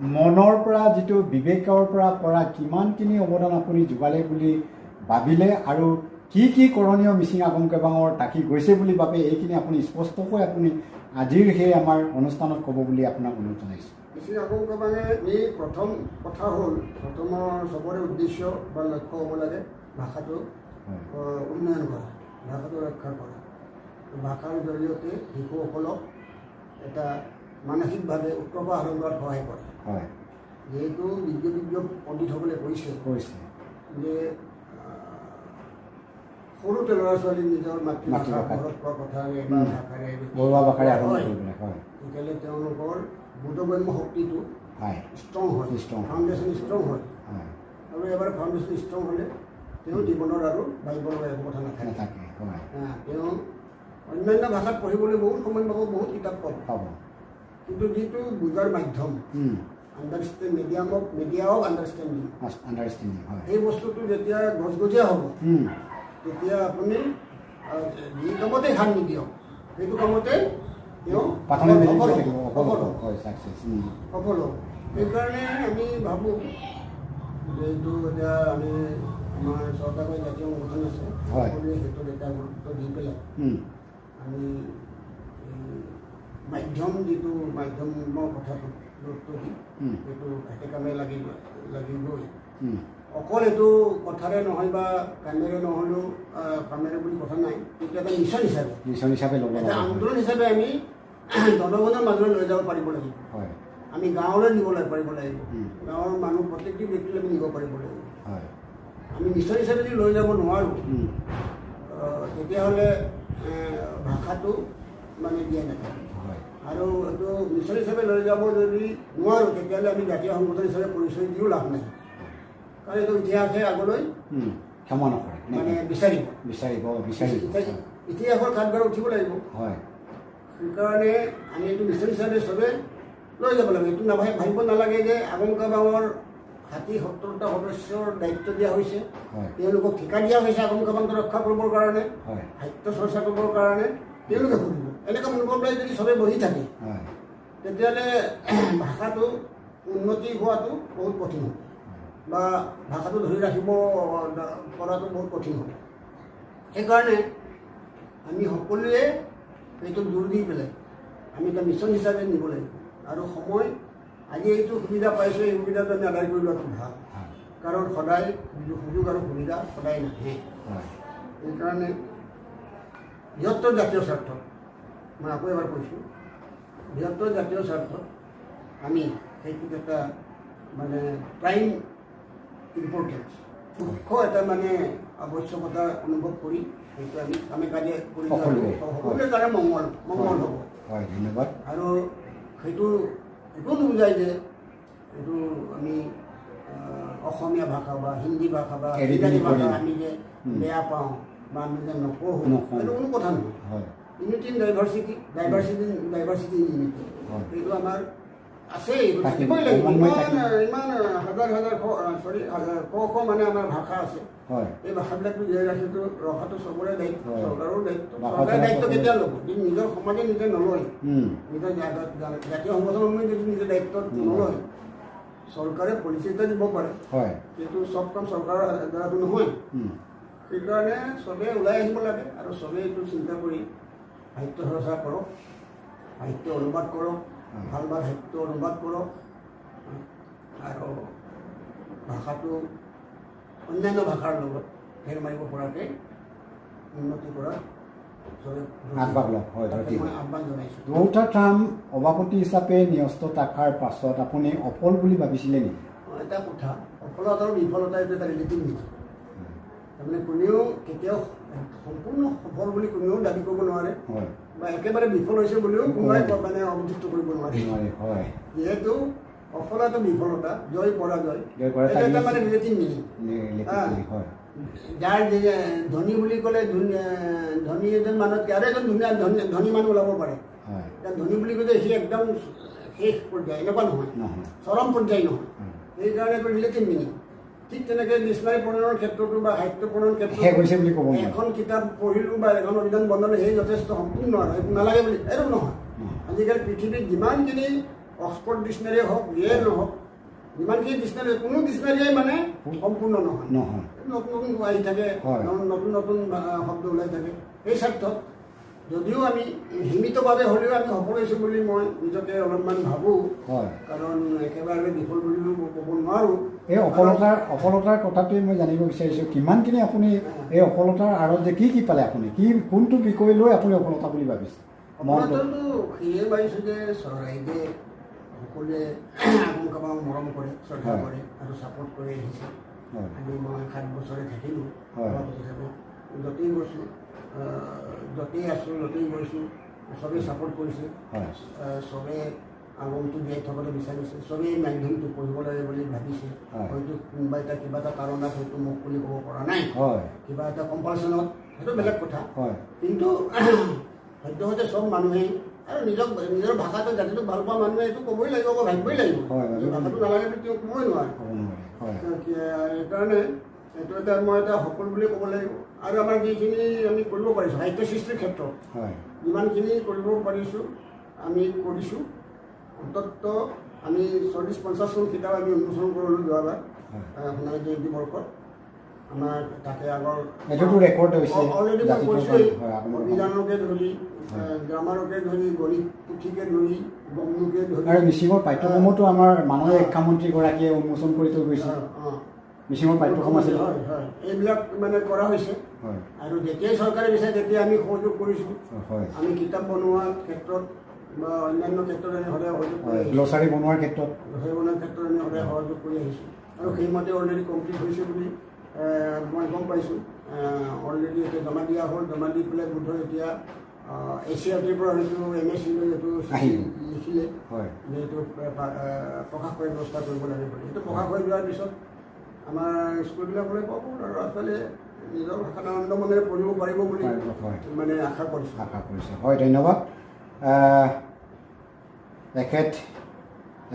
মনৰ পৰা যিটো বিবেকৰ পৰা কিমানখিনি অৱদান আপুনি যোগালে বুলি ভাবিলে আৰু কি কৰণীয় মিচিং আগম কেবাঙৰ তাকি গৈছে বুলি ভাবে এইখিনি আপুনি স্পষ্টকৈ আপুনি আজিৰ সেই আমাৰ অনুষ্ঠানত ক'ব বুলি আপোনাক অনুৰোধ জনাইছোঁ। মিচিং আগম কেবাঙে এই প্ৰথম কথা হ'ল প্ৰথমৰ চবৰে উদ্দেশ্য বা লক্ষ্য হ'ব লাগে ভাষাটো উন্নয়ন কৰা, ভাষাটো ৰক্ষা কৰা। ভাষাৰ জৰিয়তে শিশুসকলক এটা মানসিকভাৱে উৎকৰ্ষ আহৰণ কৰাত সহায় কৰে। হয়, যিহেতু বিজ্ঞ পণ্ডিতসকলে কৈছে যে সৰুতে ল'ৰা ছোৱালী নিজৰ মাতৃভাষা ঘৰত কোৱা কথাৰে বা ভাষাৰে বৰুৱা ভাষাৰে তেতিয়াহ'লে তেওঁলোকৰ বোধগম্য শক্তিটো ষ্ট্ৰং হয়, ফাউণ্ডেশ্যন ষ্ট্ৰং হয়। আৰু এবাৰ ফাউণ্ডেশ্যন ষ্ট্ৰং হ'লে তেওঁ জীৱনৰ আৰু ভাবিব লগা একো কথা নাথাকে। তেওঁ অন্যান্য ভাষাত পঢ়িবলৈ বহুত সময় পাব, বহুত কিতাপ পাব, কিন্তু যিটো বুজাৰ মাধ্যম আণ্ডাৰষ্টেণ্ড মিডিয়া অফ আণ্ডাৰষ্টেণ্ডিং সেই বস্তুটো যেতিয়া গজগজীয়া হ'ব তেতিয়া আপুনি যি কামতে ধ্যান নিদিয়ক সেইটো কামতে তেওঁ সফল হ'ব। সেইকাৰণে আমি ভাবোঁ যে এইটো এতিয়া আমি আমাৰ চৰকাৰী জাতীয় সংগঠন আছে সকলোৱে সেইটোত এটা গুৰুত্ব দি পেলাই আমি মাধ্যম যিটো মাধ্যমৰ কথাটো গুৰুত্ব দি সেইটো একে কামে লাগি গৈ অকল এইটো কথাৰে নহয় বা কামেৰে নহ'লেও কামেৰে বুলি কথা নাই, কিন্তু এটা মিছন হিচাপে এটা আন্দোলন হিচাপে আমি জনগণৰ মাজলৈ লৈ যাব পাৰিব লাগিব। আমি গাঁৱলৈ নিব পাৰিব লাগিব, গাঁৱৰ মানুহ প্ৰত্যেকটি ব্যক্তিলৈ আমি নিব পাৰিব লাগিব। আমি মিছন হিচাপে যদি লৈ যাব নোৱাৰোঁ তেতিয়াহ'লে ভাষাটো মানে দিয়া নাথাকে। আৰু এইটো মিছন হিচাপে লৈ যাব যদি নোৱাৰোঁ তেতিয়াহ'লে আমি জাতীয় সংগঠন হিচাপে পৰিচয় দিও লাভ নাই, কাৰণ এইটো ইতিহাসে আগলৈ ক্ষমা নকৰে, মানে বিচাৰিব ইতিহাসৰ ঘাটবাৰ উঠিব লাগিব। সেইকাৰণে আমি এইটো মিছন হিচাপে চবে লৈ যাব লাগে। এইটো ভাবিব নালাগে যে আগম কেবাঙৰ 60-70টা সদস্যৰ দায়িত্ব দিয়া হৈছে, তেওঁলোকক ঠিকা দিয়া হৈছে আগম কেবাংটো ৰক্ষা কৰিবৰ কাৰণে, সাহিত্য চৰ্চা কৰিবৰ কাৰণে তেওঁলোকে কৰিব। এনেকুৱা মনোভাৱ লৈ যদি চবেই বহি থাকে তেতিয়াহ'লে ভাষাটো উন্নতি হোৱাটো বহুত কঠিন হ'ব বা ভাষাটো ধৰি ৰাখিব পৰাটো বহুত কঠিন হ'ব। সেইকাৰণে আমি সকলোৱে এইটো জোৰ দি পেলাই আমি এটা মিছন হিচাপে নিব লাগিব। আৰু সময় আজি এইটো সুবিধা পাইছোঁ, এই সুবিধাটো আমি আদায় কৰি লোৱাটো ভাল, কাৰণ সদায় সুযোগ আৰু সুবিধা সদায় নাহে। সেইকাৰণে বৃহত্তৰ জাতীয় স্বাৰ্থত মই আকৌ এবাৰ কৈছোঁ, বৃহত্তৰ জাতীয় স্বাৰ্থত আমি সেইটোত এটা মানে প্ৰাইম ইম্পৰ্টেঞ্চ মুখ্য এটা মানে আৱশ্যকতা অনুভৱ কৰি সেইটো আমি কামে কাজে কৰি সকলোৰে কাৰণে মংগল হ'ব। ধন্যবাদ। আৰু সেইটো এইটো নুবুজায় যে এইটো আমি অসমীয়া ভাষা বা হিন্দী ভাষা বা ইংৰাজী ভাষা আমি যে বেয়া পাওঁ বা আমি যে নপঢ়োঁ, সেইটো কোনো কথা নহয়। Unity in diversity in unity, সেইটো আমাৰ আছেই, থাকিবই লাগিব। ইমান হাজাৰ শ মানে আমাৰ ভাষা আছে, এই ভাষাবিলাকটো জীয়াই ৰখাটো চবৰে দায়িত্ব, চৰকাৰৰ দায়িত্ব। চৰকাৰে দায়িত্ব কেতিয়া ল'ব? যদি নিজৰ সমাজে নিজে নলয়, নিজৰ জাতীয় সংগঠন যদি নিজৰ দায়িত্ব নলয়, চৰকাৰে পলিচি এটা দিব পাৰে, কিন্তু চব কাম চৰকাৰৰ দ্বাৰাটো নহয়। সেইকাৰণে চবেই ওলাই আহিব লাগে আৰু চবেই এইটো চিন্তা কৰি সাহিত্য চৰ্চা কৰক, সাহিত্য অনুবাদ কৰক, ভাল ভাল সাহিত্য অনুবাদ কৰক আৰু ভাষাটো অন্যান্য ভাষাৰ লগত ফেৰ মাৰিব পৰাকৈ উন্নতি কৰাৰ আহ্বান জনাইছোঁ। দুটা টাৰ্ম সভাপতি হিচাপে ন্যস্ত থকাৰ পাছত আপুনি অফল বুলি ভাবিছিলে নেকি? এটা কথা, সফলতা আৰু বিফলতা এইটো এটা ৰিলেটিভ নেকি? তাৰমানে কোনেও কেতিয়াও সম্পূৰ্ণ সফল বুলি কোনেও দাবী কৰিব নোৱাৰে বা একেবাৰে বিফল হৈছে বুলিও কোনোবাই মানে অভিযুক্ত কৰিব নোৱাৰে। যিহেতু সফলতা বিফলতা, জয় পৰাজয় এটা মানে ৰিলেটিভ মিনিং। যাৰ ধনী বুলি ক'লে ধনী এজন মানুহত আৰু এজন ধনী মানুহ ওলাব পাৰে, ধনী বুলি ক'লে সি একদম শেষ পৰ্যায় এনেকুৱা নহয়, চৰম পৰ্যায় নহয়। সেইকাৰণে এইটো ৰিলেটিভ মিনিং। ঠিক তেনেকৈ ডিক্সনাৰী প্ৰণয়নৰ ক্ষেত্ৰতো বা সাহিত্য প্ৰণয়নৰ ক্ষেত্ৰত এখন কিতাপ পঢ়িলোঁ বা এখন অভিধান বনালোঁ সেই যথেষ্ট সম্পূৰ্ণ আৰু একো নালাগে বুলি এইটো নহয়। আজিকালি পৃথিৱীত যিমানখিনি অক্সফৰ্ড ডিক্সনাৰীয়ে হওক যিয়ে নহওক যিমানখিনি ডিক্সনাৰী কোনো ডিক্সনাৰীয়ে মানে সম্পূৰ্ণ নহয় নহয় নতুন নতুন আহি থাকে নতুন নতুন শব্দ ওলাই থাকে এই স্বাৰ্থত যদিও আমি সীমিতভাৱে হ'লেও আমি সফল হৈছোঁ বুলি মই নিজকে অলপমান ভাবোঁ কাৰণ একেবাৰে বিফল বুলিও ক'ব নোৱাৰোঁ এই অফলতাৰ কথাটোৱে মই জানিব বিচাৰিছোঁ কিমানখিনি আপুনি এই অফলতাৰ আঁৰত যে কি পালে আপুনি কোনটো বিষয় লৈ আপুনি অফলতা বুলি ভাবিছে সফলতাটো সেয়ে পাইছোঁ যে ৰাইজে সকলোৱে আগুন কাবাক মৰম কৰে শ্ৰদ্ধা কৰে আৰু ছাপৰ্ট কৰি আহিছে আজি মই 7 বছৰে থাকিলোঁ হিচাপে য'তেই গৈছোঁ য'তেই আছোঁ য'তেই গৈছোঁ চবেই ছাপৰ্ট কৰিছে চবেই আগমটো জীয়াই থবলৈ বিচাৰিছে চবেই মাধ্যমটো পঢ়িব লাগে বুলি ভাবিছে হয়তো কোনোবা কিবা এটা কাৰণত হয়তো মোক বুলি ক'ব পৰা নাই কিবা এটা কম্পালশ্যনত সেইটো বেলেগ কথা কিন্তু সদ্যহতে চব মানুহেই আৰু নিজৰ ভাষাটো জাতিটোক ভাল পোৱা মানুহে এইটো ক'বই লাগিব আকৌ ভাবিবই লাগিব ভাষাটো নালাগে বুলি তেওঁ ক'বই নোৱাৰে সেইকাৰণে এইটো মই এটা সফল বুলি ক'ব লাগিব আৰু আমাৰ যিখিনি আমি কৰিব পাৰিছোঁ সাহিত্য সৃষ্টিৰ ক্ষেত্ৰত যিমানখিনি কৰিব পাৰিছোঁ আমি কৰিছোঁ অন্তত আমি 40-50খন কিতাপ আমি উন্মোচন কৰিলোঁ যোৱাবাৰ সোণালী জয়ন্তী বৰ্ষত আমাৰ তাতে আগৰ অলৰেডি মই কৈছোঁৱেই অভিযানকে ধৰি গ্ৰামাৰকে ধৰি গণিত পুথিকে ধৰি বংগকে ধৰি আৰু মিচিঙৰ পাঠ্যক্ৰমতো আমাৰ মাননীয় শিক্ষামন্ত্ৰীগৰাকীয়ে উন্মোচন কৰি থৈ গৈছে মিচিঙৰ পাঠ্যক্ৰম আছিল এইবিলাক মানে কৰা হৈছে আৰু যেতিয়াই চৰকাৰে বিচাৰে তেতিয়া আমি সহযোগ কৰিছোঁ আমি কিতাপ বনোৱাৰ ক্ষেত্ৰত বা অন্যান্য ক্ষেত্ৰত আমি সদায় সহযোগ কৰি গ্লছাৰী বনোৱাৰ ক্ষেত্ৰত আমি সদায় সহযোগ কৰি আহিছোঁ আৰু সেইমতে অলৰেডি কমপ্লিট হৈছে বুলি মই গম পাইছোঁ অলৰেডি এতিয়া জমা দিয়া হ'ল জমা দি পেলাই বোধহয় এতিয়া ACRTৰ পৰা হয়তো MSc লৈ এইটো লিখিলে যে এইটো প্ৰকাশ কৰাৰ ব্যৱস্থা কৰিব লাগে বুলি এইটো প্ৰকাশ হৈ যোৱাৰ পিছত আমাৰ স্কুলবিলাকলৈ পাব আৰু ল'ৰা ছোৱালীয়ে নিজৰ ভাষাত আনন্দ মনেৰে পঢ়িব পাৰিব বুলি মানে আশা কৰিছোঁ হয় ধন্যবাদ এখেত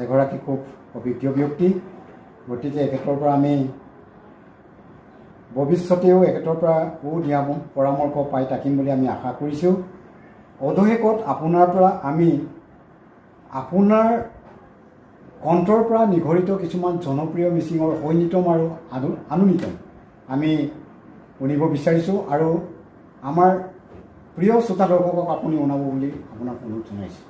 এগৰাকী খুব অভিজ্ঞ ব্যক্তি গতিকে এখেতৰ পৰা আমি ভৱিষ্যতেও এখেতৰ পৰা দিহা পৰামৰ্শ পাই থাকিম বুলি আমি আশা কৰিছোঁ অধশেকত আপোনাৰ পৰা আমি আপোনাৰ কণ্ঠৰ পৰা নিগৰিত কিছুমান জনপ্ৰিয় মিচিঙৰ সৈন্যতম আৰু আনুনিতম আমি শুনিব বিচাৰিছোঁ আৰু আমাৰ প্ৰিয় শ্ৰোতা দৰ্শকক আপুনি শুনাব বুলি আপোনাক অনুৰোধ জনাইছোঁ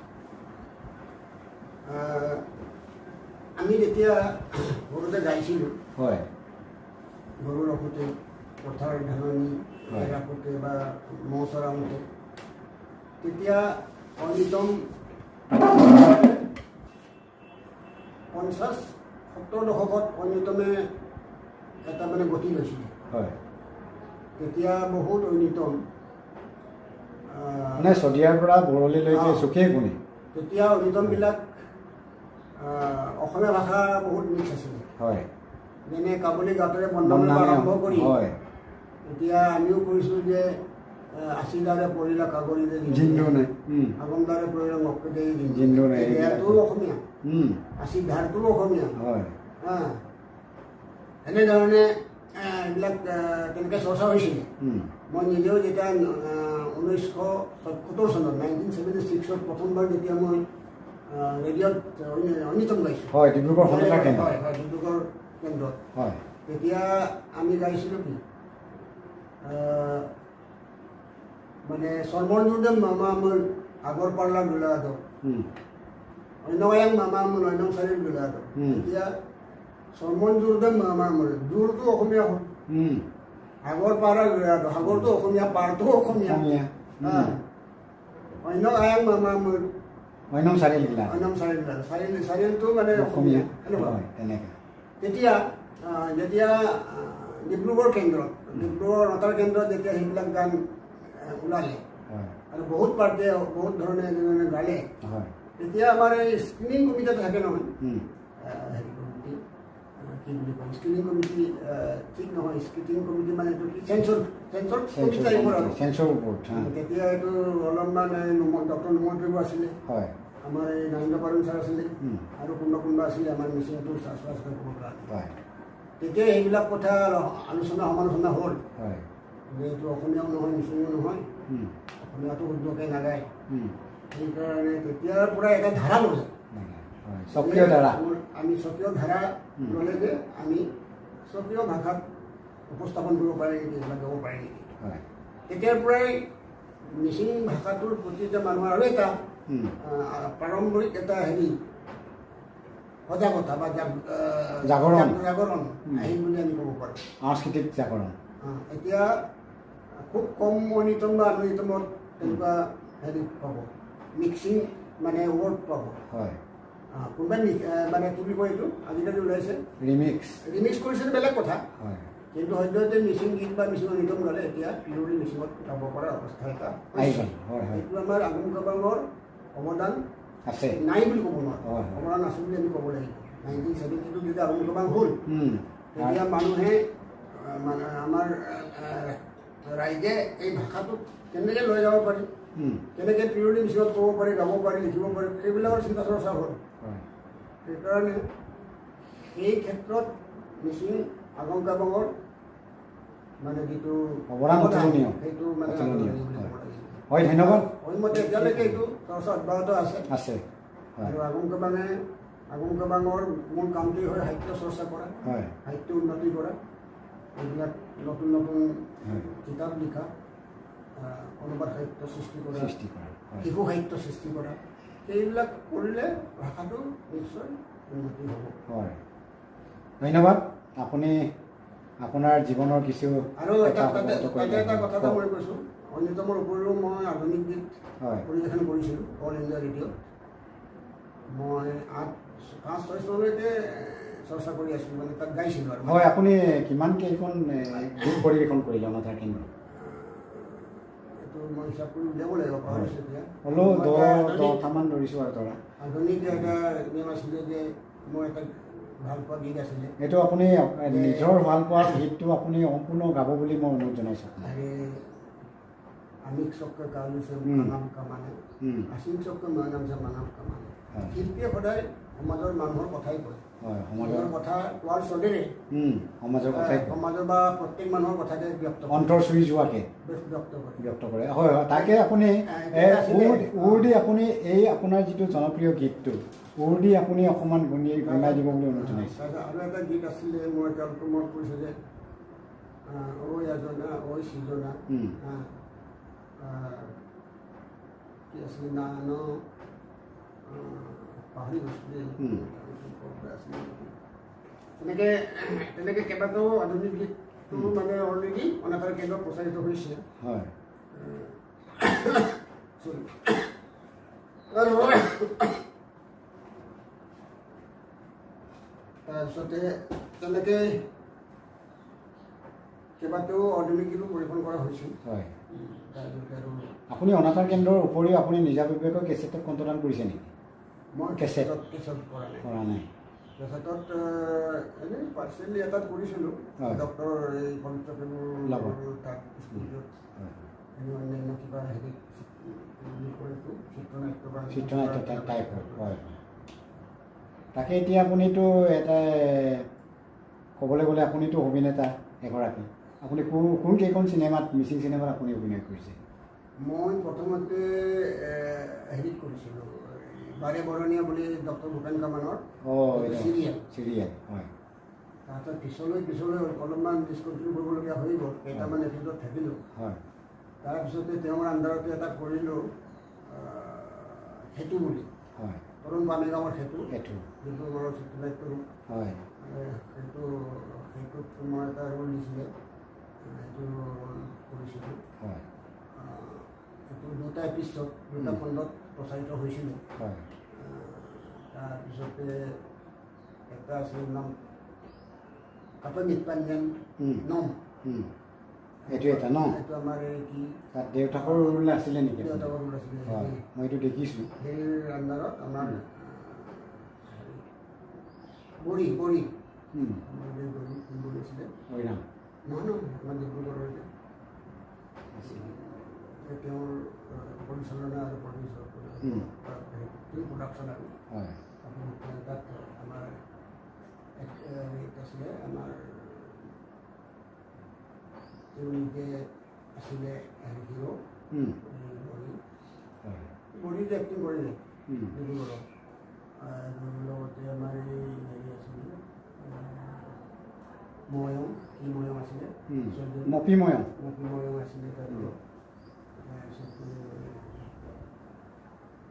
আমি যেতিয়া সৰুতে গাইছিলোঁ হয় গৰু ৰখোঁতে পথাৰ ধাননি ৰাখোঁতে বা মহ চৰাওঁতে তেতিয়া অন্যতম 50-70 দশকত অন্যতমে এটা মানে গতি লৈছিলে তেতিয়া বহুত অন্যতম মানে শদিয়াৰ পৰা বৰলীলৈকে চুকে কোণে তেতিয়া অন্যতমবিলাক অসমীয়া ভাষা বহুত মিক্স আছিলে যেনে কাবুলী গাঁতেৰে বন্ধনৰ আৰম্ভ কৰি এতিয়া আমিও কৰিছোঁ যে আছিদাৰে পৰিলা কাগৰীৰে আগমদাৰে পৰিলা মক্কেদে ধাৰটোও অসমীয়া আছি ধাৰটোও অসমীয়া এনেধৰণে এইবিলাক তেনেকৈ চৰ্চা হৈছিলে মই নিজেও যেতিয়া 1977 চনত 1976ত প্ৰথমবাৰ যেতিয়া মই ৰেডিঅ'ত অন্যতম গাইছোঁ ডিব্ৰুগড় ডিব্ৰুগড় কেন্দ্ৰত তেতিয়া আমি গাইছিলোঁ কি মানে চৰ্মনজুৰ্দেম মামা মোৰ আগৰ পাৰ্লা গোলাঘাট অন্যয়াং মামা মোৰ অন্যং চাৰিৰ গোলাঘাট এতিয়া চৰ্মনজুৰ্দেম মামা মোৰ জোৰটো অসমীয়া হ'ল আগৰ পাৰা গোলাঘাট সাগৰটো অসমীয়া পাৰটো অসমীয়া অন্য আয়াং মামা মোৰ অন্যং চাৰিল চাৰিলটো মানে অসমীয়া তেতিয়া যেতিয়া ডিব্ৰুগড় কেন্দ্ৰত ডিব্ৰুগড় ৰতাৰ কেন্দ্ৰত যেতিয়া সেইবিলাক গান ওলালে আৰু বহুত পাৰ্টিয়ে বহুত ধৰণে যেনে গালে তেতিয়া আমাৰ এই স্ক্ৰিনিং কমিটি থাকে নহয় হেৰি কমিটি কি বুলি কয় স্ক্ৰিনিং কমিটি ঠিক নহয় স্ক্ৰিনিং কমিটি মানে এইটো কি চেঞ্চৰ টাইপৰ আৰু তেতিয়া এইটো অলপমান ডক্টৰ নোমন্ত্ৰীব আছিলে আমাৰ এই নাৰেন্দ্ৰ পাৰুং ছাৰ আছিলে আৰু কোনোবা আছিলে আমাৰ মিচিংটো তেতিয়া সেইবিলাক কথা আলোচনা সমালোচনা হ'ল যে এইটো অসমীয়াও নহয় মিচিঙো নহয় অসমীয়াটো শুদ্ধকৈ নাগায় সেইকাৰণে তেতিয়াৰ পৰা এটা ধাৰা ল'লে হয় স্বকীয় ধাৰা আমি স্বকীয় ধাৰা ল'লে যে আমি স্বকীয় ভাষাত উপস্থাপন কৰিব পাৰি নেকি বা গাব পাৰি নেকি হয় তেতিয়াৰ পৰাই মিচিং ভাষাটোৰ প্ৰতি যে মানুহৰ আৰু এটা প্ৰাৰম্ভিক এটা হেৰি সজাগতা বা জাগৰণ আহিল বুলি আমি ক'ব পাৰোঁ সাংস্কৃতিক জাগৰণ এতিয়া খুব কম ন্যূনতম বা ন্যূনতমত তেনেকুৱা হেৰি পাব মিক্সিং মানে ৱৰ্ড পাব হয় কোনোবাই মানে কি বুলি কয় এইটো আজিকালি ওলাইছে ৰিমিক্স কৰিছে বেলেগ কথা হয় কিন্তু সদ্যহতে মিচিং গীত বা মিচিঙৰ নিতম গালে এতিয়া পিয়ৰি মিচিঙত গাব পৰা অৱস্থা এটা এইটো আমাৰ আহোম কাবাঙৰ অৱদান আছে নাই বুলি ক'ব নোৱাৰোঁ অৱদান আছে বুলি আমি ক'ব লাগিব 1972 যেতিয়া আহোম কাবাং হ'ল তেতিয়া মানুহে মানে আমাৰ ৰাইজে এই ভাষাটোক কেনেকৈ লৈ যাব পাৰি কেনেকৈ পিয়ৰি মিচিঙত ক'ব পাৰি গাব পাৰি লিখিব পাৰি সেইবিলাকৰ চিন্তা চৰ্চা হ'ল সেইকাৰণে এই ক্ষেত্ৰত মিচিং আহোম কাবাঙৰ মানে যিটো অৱদান অতুলনীয় সেইটো মানে হয় ধন্যবাদ মতে এতিয়ালৈকে এইটো চৰ্চা অব্যাহত আছে আৰু আহোম কাবাঙৰ মূল কামটোৱেই হয় সাহিত্য চৰ্চা কৰা সাহিত্য উন্নতি কৰা এইবিলাক নতুন নতুন কিতাপ লিখা অনুবাদ সাহিত্য সৃষ্টি কৰা শিশু সাহিত্য সৃষ্টি কৰা সেইবিলাক কৰিলে ভাষাটো নিশ্চয় উন্নতি হ'ব হয় ধন্যবাদ আপুনি আপোনাৰ জীৱনৰ কিছু আৰু এটা কথা মই কৈছোঁ অন্যতমৰ উপৰিও মই আধুনিক গীত পৰিৱেশন কৰিছিলোঁ অল ইণ্ডিয়া ৰেডিঅ'ত মই 5-6 চনলৈকে চৰ্চা কৰি আছিলোঁ মানে তাত গাইছিলোঁ আৰু হয় আপুনি কিমান কেইখন গীত পৰিৱেশন কৰিলে অনাথাৰ কেন্দ্ৰ এইটো মই হিচাপ কৰি উলিয়াব লাগিব পাহৰিছোঁ এতিয়া হ'লেও 10টামান ধৰিছোঁ আৰু ধৰা আধুনিক এটা নিয়ম আছিলে যে মই এটা ভাল পোৱা গীত আছিলে এইটো আপুনি নিজৰ ভাল পোৱা গীতটো আপুনি সম্পূৰ্ণ গাব বুলি মই অনুৰোধ জনাইছোঁ আমিক চক্ৰ কালুছে মানাম কামানে আছিম চক্ৰ মানামছে মানাম কামানে শিল্পীয়ে সদায় সমাজৰ মানুহৰ কথাই কয় সমাজৰ কথা কোৱাৰ চলেৰে সমাজৰ বা প্ৰত্যেক মানুহৰ কথাকে অন্তৰ চুই যোৱাকৈ ব্যক্ত কৰে হয় হয় তাকে আপুনি উৰ দি আপুনি এই আপোনাৰ যিটো জনপ্ৰিয় গীতটো উৰ দি আপুনি অকণমান গুণাই দিব বুলি অনুৰোধ জনাইছোঁ আৰু এটা গীত আছিলে মই তেওঁলোকে মনত কৰিছোঁ যে ঐ এজনা ঐ সিজনা কি আছিলে নান পাহৰি গৈছিলে তেনেকৈ কেইবাটাও আধুনিক গীতটো মানে অলৰেডি অনাথাৰ কেন্দ্ৰত প্ৰচাৰিত হৈছে হয় তাৰপিছতে তেনেকৈ কেইবাটাও আধুনিক গীতো পৰিৱেশন কৰা হৈছিল হয় আপুনি অনাথাৰ কেন্দ্ৰৰ উপৰিও আপুনি নিজাববীয়াকৈ কেছেটত কণ্ঠদান কৰিছে নেকি মই কেছেটত কৰা নাই কেছেটত এনেই পাৰ্চনেলি এটাত কৰিছিলোঁ ডক্টৰ এই পবিত্ৰ তাত ষ্টুডিঅ'ত অন্যান্য কিবা হেৰি চিত্ৰনাট্য টাইপ হয় তাকে এতিয়া আপুনিতো এটা ক'বলৈ গ'লে আপুনিতো অভিনেতা এগৰাকী আপুনি কোন কেইখন চিনেমাত মিচিং চিনেমাত আপুনি অভিনয় কৰিছে মই প্ৰথমতে হেৰিত কৰিছিলোঁ বাৰে বৰণীয়া বুলি ডক্টৰ ভূপেন কামানৰ চিৰিয়েল হয় তাৰপিছত পিছলৈ অলপমান ডিছকণ্টিনিউ কৰিবলগীয়া হৈ গ'ল কেইটামান এপিছ'ডত থাকিলোঁ হয় তাৰপিছতে তেওঁৰ আণ্ডাৰতে এটা কৰিলোঁ সেতু বুলি হয় তৰুণ পানীগাঁৱৰ সেতু যোনটো মোৰ চিত্ৰনাট্য হয় সেইটোত মই এটা ৰোল দিছিলে সেইটো কৰিছিলোঁ হয় এইটো 2টা এপিছ'ড 2টা খণ্ডত প্ৰচাৰিত হৈছিলোঁ হয় তাৰপিছতে এটা আছিল নাম কাপে মিতপাঞ্জন নম এইটো এটা ন এইটো আমাৰ এই কি তাত দেউতাকৰ ৰোল আছিলে নেকি দেউতাকৰ ৰোল আছিলে হয় মই এইটো দেখিছোঁ সেই আণ্ডাৰত আমাৰ বড়ি আমাৰ আছিলে হৰিৰাম নহয় আমাৰ ডিব্ৰুগড়ৰ তেওঁৰ পৰিচালনা আৰু প্ৰডাকশ্যন আৰু তাত আমাৰ আছিলে আমাৰ তেওঁ নিজে আছিলে হিৰো বড়িত এক্টিং কৰিলে ডিব্ৰুগড়ত আৰু লগতে আমাৰ এই হেৰি আছিলে ময়ং, কি ময়ং আছিলে, মপিময়ং ময়ং আছিলে, তাৰপিছত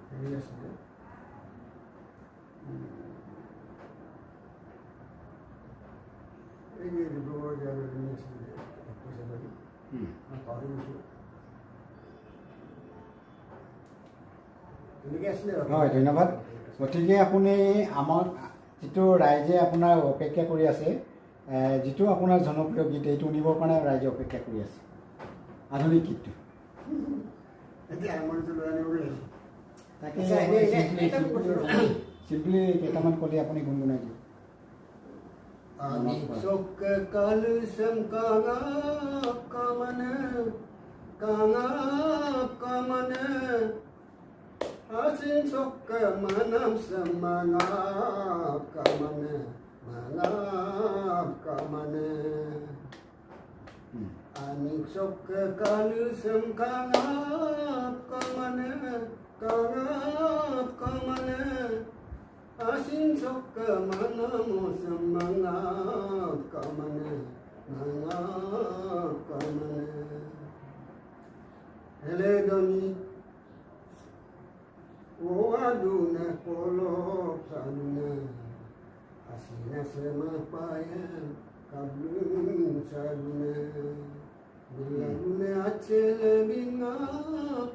হেৰি আছিলে এই যে ডিব্ৰুগড়ৰ যে আৰু এজনী আছিলে পাহৰি গৈছোঁ, তেনেকৈ আছিলে। হয়, ধন্যবাদ। গতিকে আপুনি আমাক যিটো ৰাইজে আপোনাৰ অপেক্ষা কৰি আছে, যিটো আপোনাৰ জনপ্ৰিয় গীত এইটো শুনিবৰ কাৰণে ৰাইজে অপেক্ষা কৰি আছে, আধুনিক গীতটো এতিয়া আৰম্ভণিটো লৈ আনিব লাগিব। তাকে চিম্পলি কেইটামান ক'লে আপুনি গুণগুণাই দিয়ে। Anik sok kalu sem kanga kamane asin sok manam semanga kamane anik sok kalu sem kanga kamane asin sok manam semanga kamane hele doni o adune polo sanune asina sema payen kablun sanune bilune achele binga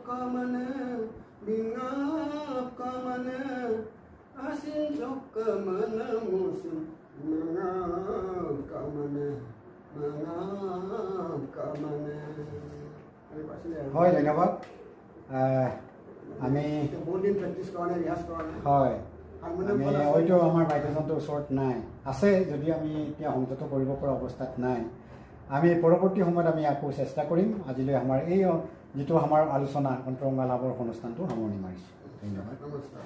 kamane asin sok manam semanga kamane হয়, ধন্যবাদ। আমি বহুদিন practice কৰা নাই, ৰিহাৰ্চ কৰা নাই। হয়, আমি হয়তো আমাৰ বাদ্যযন্ত্ৰ ওচৰত নাই, আছে যদি আমি এতিয়া সংযত কৰিব পৰা অৱস্থাত নাই। আমি পৰৱৰ্তী সময়ত আমি আকৌ চেষ্টা কৰিম। আজিলৈ আমাৰ এই যিটো আমাৰ আলোচনা অন্তৰংগা লাভৰ অনুষ্ঠানটো সামৰণি মাৰিছোঁ। ধন্যবাদ, নমস্কাৰ।